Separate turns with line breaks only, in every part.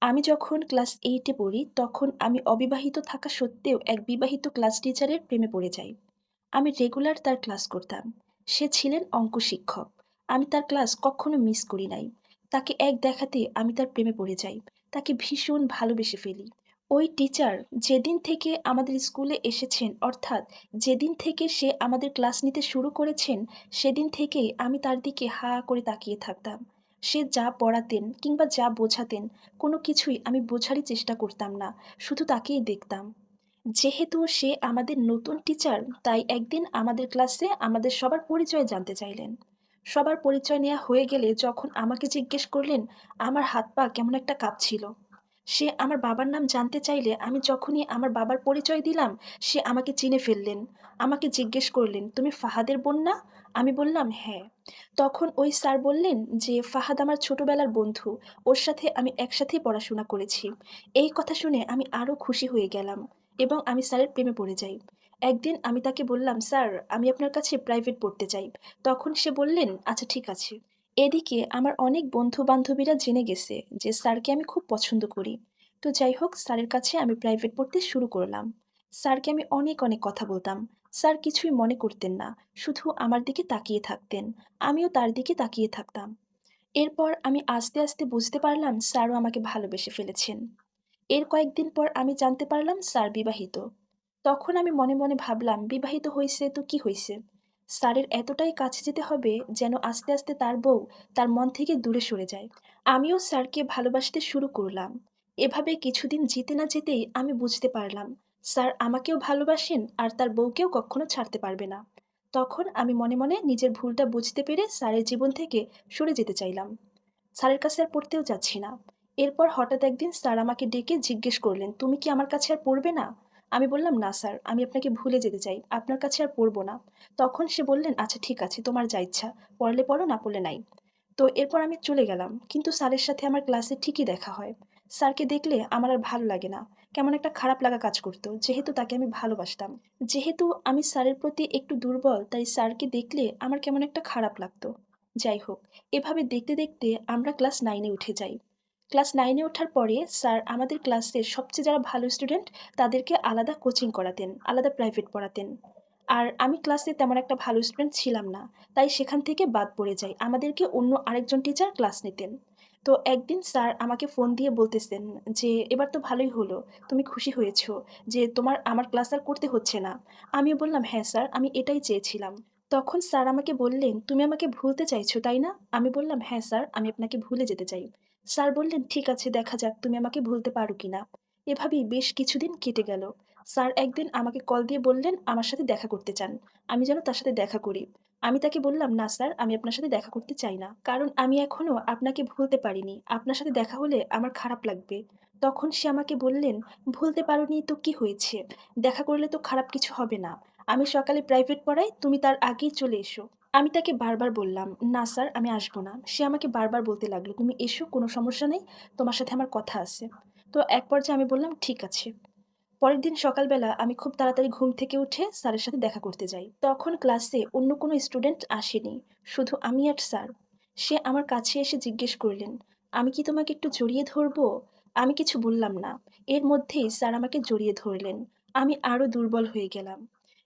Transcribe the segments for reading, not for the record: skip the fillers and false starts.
আমি যখন ক্লাস 8 এ পড়ি, তখন আমি অবিবাহিত থাকা সত্ত্বেও এক বিবাহিত ক্লাস টিচারের প্রেমে পড়ে যাই। আমি রেগুলার তার ক্লাস করতাম। সে ছিলেন অঙ্ক শিক্ষক। আমি তার ক্লাস কখনো মিস করি নাই। তাকে এক দেখাতে আমি তার প্রেমে পড়ে যাই। তাকে ভীষণ ভালোবেসে ফেলি। ওই টিচার যেদিন থেকে আমাদের স্কুলে এসেছেন, অর্থাৎ যেদিন থেকে সে আমাদের ক্লাস নিতে শুরু করেছেন, সেদিন থেকেই আমি তার দিকে হা করে তাকিয়ে থাকতাম। সে যা পড়াতেন কিংবা যা বোঝাতেন, কোনো কিছুই আমি বোঝারই চেষ্টা করতাম না। শুধু তাকেই দেখতাম। যেহেতু সে আমাদের নতুন টিচার, তাই একদিন আমাদের ক্লাসে আমাদের সবার পরিচয় জানতে চাইলেন। সবার পরিচয় নেওয়া হয়ে গেলে যখন আমাকে জিজ্ঞেস করলেন, আমার হাত পা কেমন একটা কাঁপছিল। সে আমার বাবার নাম জানতে চাইলে আমি যখনই আমার বাবার পরিচয় দিলাম, সে আমাকে চিনে ফেললেন। আমাকে জিজ্ঞেস করলেন, তুমি ফাহাদের বোন না? আমি বললাম হ্যাঁ। তখন ওই স্যার বললেন যে ফাহাদ আমার ছোটবেলার বন্ধু, ওর সাথে আমি একসাথেই পড়াশোনা করেছি। এই কথা শুনে আমি আরো খুশি হয়ে গেলাম এবং আমি স্যারের প্রেমে পড়ে যাই। একদিন আমি তাকে বললাম, স্যার আমি আপনার কাছে প্রাইভেট পড়তে চাই। তখন সে বললেন, আচ্ছা ঠিক আছে। এদিকে আমার অনেক বন্ধু বান্ধবীরা জেনে গেছে যে স্যারকে আমি খুব পছন্দ করি। তো যাই হোক, স্যারের কাছে আমি প্রাইভেট পড়তে শুরু করলাম। স্যারকে আমি অনেক অনেক কথা বলতাম। স্যার কিছুই মনে করতেন না, শুধু আমার দিকে তাকিয়ে থাকতেন। আমিও তার দিকে তাকিয়ে থাকতাম। এরপর আমি আস্তে আস্তে বুঝতে পারলাম স্যারও আমাকে ভালোবেসে ফেলেছেন। এর কয়েকদিন পর আমি জানতে পারলাম স্যার বিবাহিত। তখন আমি মনে মনে ভাবলাম, বিবাহিত হইছে তো কি হইছে? স্যারের এতটাই কাছে যেতে হবে যেন আস্তে আস্তে তার বউ তার মন থেকে দূরে সরে যায়। আমিও স্যারকে ভালোবাসতে শুরু করলাম। এভাবে কিছুদিন যেতে না যেতেই আমি বুঝতে পারলাম স্যার আমাকেও ভালোবাসেন আর তার বউকেও কখনো ছাড়তে পারবে না। তখন আমি মনে মনে নিজের ভুলটা বুঝতে পেরে স্যারের জীবন থেকে সরে যেতে চাইলাম। স্যারের কাছে আর পড়তেও যাচ্ছি না। এরপর হঠাৎ একদিন স্যার আমাকে ডেকে জিজ্ঞেস করলেন, তুমি কি আমার কাছে আর পড়বে না? আমি বললাম, না স্যার, আমি আপনাকে ভুলে যেতে চাই, আপনার কাছে আর পড়বো না। তখন সে বললেন, আচ্ছা ঠিক আছে, তোমার যা ইচ্ছা, পড়লে পড়ো, না পড়লে নাই। তো এরপর আমি চলে গেলাম, কিন্তু স্যারের সাথে আমার ক্লাসে ঠিকই দেখা হয়। স্যারকে দেখলে আমার আর ভালো লাগে না, কেমন একটা খারাপ লাগা কাজ করতো, যেহেতু তাকে আমি ভালোবাসতাম। যেহেতু আমি স্যারের প্রতি একটু দুর্বল, তাই স্যারকে দেখলে আমার কেমন একটা খারাপ লাগতো। যাই হোক, এভাবে দেখতে দেখতে আমরা ক্লাস 9-এ উঠে যাই। ক্লাস 9-এ ওঠার পরে স্যার আমাদের ক্লাসের সবচেয়ে যারা ভালো স্টুডেন্ট, তাদেরকে আলাদা কোচিং করাতেন, আলাদা প্রাইভেট পড়াতেন। আর আমি ক্লাসে তেমন একটা ভালো স্টুডেন্ট ছিলাম না, তাই সেখান থেকে বাদ পড়ে যাই। আমাদেরকে অন্য আরেকজন টিচার ক্লাস নিতেন। তো একদিন স্যার আমাকে ফোন দিয়ে বলতেছেন যে, এবার তো ভালোই হলো, তুমি খুশি হয়েছো যে তোমার আমার ক্লাস আর করতে হচ্ছে না। আমিও বললাম, হ্যাঁ স্যার, আমি এটাই চেয়েছিলাম। তখন স্যার আমাকে বললেন, তুমি আমাকে ভুলতে চাইছো তাই না? আমি বললাম, হ্যাঁ স্যার, আমি আপনাকে ভুলে যেতে চাই। স্যার বললেন, ঠিক আছে, দেখা যাক তুমি আমাকে ভুলতে পারো কিনা। এভাবেই বেশ কিছুদিন কেটে গেল। স্যার একদিন আমাকে কল দিয়ে বললেন আমার সাথে দেখা করতে চান, আমি যেন তার সাথে দেখা করি। আমি তাকে বললাম, না স্যার, আমি আপনার সাথে দেখা করতে চাই না, কারণ আমি এখনো আপনাকে ভুলতে পারিনি, আপনার সাথে দেখা হলে আমার খারাপ লাগবে। তখন সে আমাকে বললেন, ভুলতে পারোনি তো কি হয়েছে, দেখা করলে তো খারাপ কিছু হবে না। আমি সকালে প্রাইভেট পড়াই, তুমি তার আগেই চলে এসো। আমি তাকে বারবার বললাম, না স্যার, আমি আসবো না। সে আমাকে বারবার বলতে লাগলো, তুমি এসো, কোনো সমস্যা নেই, তোমার সাথে আমার কথা আছে। তো এক পর্যায়ে আমি বললাম, ঠিক আছে। পরের দিন সকালবেলা আমি খুব তাড়াতাড়ি ঘুম থেকে উঠে স্যারের সাথে দেখা করতে যাই। তখন ক্লাসে অন্য কোনো স্টুডেন্ট আসেনি, শুধু আমি আর স্যার। সে আমার কাছে এসে জিজ্ঞেস করলেন, আমি কি তোমাকে একটু জড়িয়ে ধরবো? আমি কিছু বললাম না। এর মধ্যেই স্যার আমাকে জড়িয়ে ধরলেন। আমি আরো দুর্বল হয়ে গেলাম।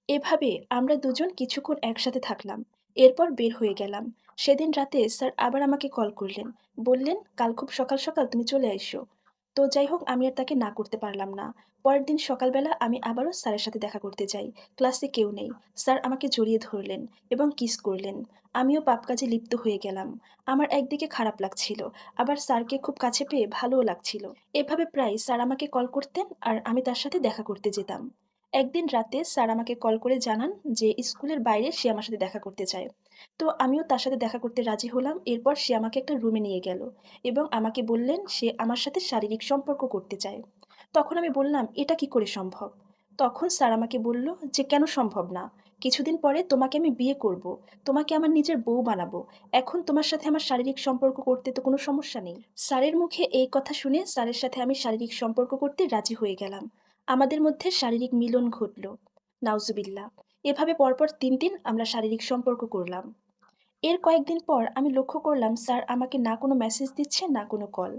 এভাবে আমরা দুজন কিছুক্ষণ একসাথে থাকলাম। এরপর বের হয়ে গেলাম। সেদিন রাতে স্যার আবার আমাকে কল করলেন। বললেন, কাল খুব সকাল সকাল তুমি চলে এসো। তো যাই হোক, আমি আর তাকে না করতে পারলাম না। পরের দিন সকালবেলা আমি আবারও স্যারের সাথে দেখা করতে যাই। ক্লাসে কেউ নেই। স্যার আমাকে জড়িয়ে ধরলেন এবং কিস করলেন। আমিও পাপ কাজে লিপ্ত হয়ে গেলাম। আমার একদিকে খারাপ লাগছিল, আবার স্যারকে খুব কাছে পেয়ে ভালোও লাগছিল। এভাবে প্রায় স্যার আমাকে কল করতেন আর আমি তার সাথে দেখা করতে যেতাম। একদিন রাতে স্যার আমাকে কল করে জানান যে স্কুলের বাইরে সে আমার সাথে দেখা করতে চায়। তো আমিও তার সাথে দেখা করতে রাজি হলাম। এরপর সে আমাকে একটা রুমে নিয়ে গেল এবং আমাকে বললেন সে আমার সাথে শারীরিক সম্পর্ক করতে চায়। তখন আমি বললাম, এটা কি করে সম্ভব? তখন স্যার আমাকে বলল যে, কেন সম্ভব না? কিছুদিন পরে তোমাকে আমি বিয়ে করব। তোমাকে আমার নিজের বউ বানাবো। এখন তোমার সাথে আমার শারীরিক সম্পর্ক করতে তো কোনো সমস্যা নেই। স্যারের মুখে এই কথা শুনে স্যারের সাথে আমি শারীরিক সম্পর্ক করতে রাজি হয়ে গেলাম। আমাদের মধ্যে শারীরিক মিলন ঘটল। নাউজুবিল্লাহ। এভাবে পরপর ৩ দিন আমরা শারীরিক সম্পর্ক করলাম। এর কয়েকদিন পর আমি লক্ষ্য করলাম স্যার আমাকে না কোনো মেসেজ দিচ্ছে, না কোনো কল।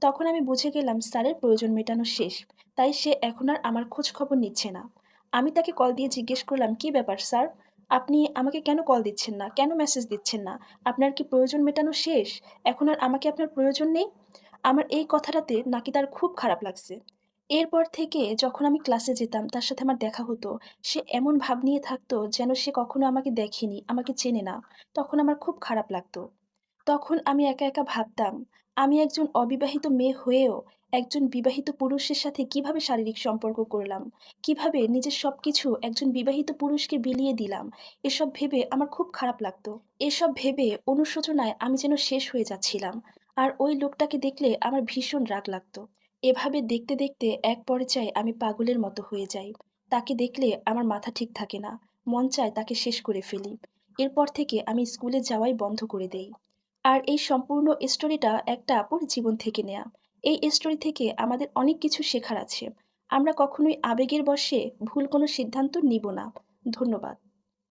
তখন আমি বুঝে গেলাম স্যারের প্রয়োজন মেটানো শেষ। তাই সে এখন আর আমার খোঁজ খবর নিচ্ছে না। আমি তাকে কল দিয়ে জিজ্ঞেস করলাম, "কি ব্যাপার স্যার? আপনি আমাকে কেন কল দিচ্ছেন না? কেন মেসেজ দিচ্ছেন না? আপনার কি প্রয়োজন মেটানো শেষ? এখন আর আমাকে আপনার প্রয়োজন নেই?" আমার এই কথাটাতে নাকি তার খুব খারাপ লাগছে। এরপর থেকে যখন আমি ক্লাসে যেতাম, তার সাথে আমার দেখা হতো, সে এমন ভাব নিয়ে থাকতো যেন সে কখনো আমাকে দেখেনি, আমাকে চেনে না। তখন আমার খুব খারাপ লাগতো। তখন আমি একা, একা ভাবতাম, আমি একজন অবিবাহিত মেয়ে হয়েও একজন বিবাহিত পুরুষের সাথে কিভাবে শারীরিক সম্পর্ক করলাম? কিভাবে নিজের সবকিছু একজন বিবাহিত পুরুষকে বিলিয়ে দিলাম? এসব ভেবে আমার খুব খারাপ লাগতো। এসব ভেবে অনুশোচনায় আমি যেন শেষ হয়ে যাচ্ছিলাম। আর ওই লোকটাকে দেখলে আমার ভীষণ রাগ লাগতো। এভাবে দেখতে, দেখতে এক পর্যায়ে আমি পাগলের মতো হয়ে যাই। তাকে দেখলে আমার মাথা ঠিক থাকে না। মন চায় তাকে শেষ করে ফেলি। এরপর থেকে আমি স্কুলে যাওয়াই বন্ধ করে দেই। আর এই সম্পূর্ণ স্টোরিটা একটা আপুর জীবন থেকে নেয়া। এই স্টোরি থেকে আমাদের অনেক কিছু শেখার আছে। আমরা কখনোই আবেগের বশে ভুল কোনো সিদ্ধান্ত নিব না। ধন্যবাদ।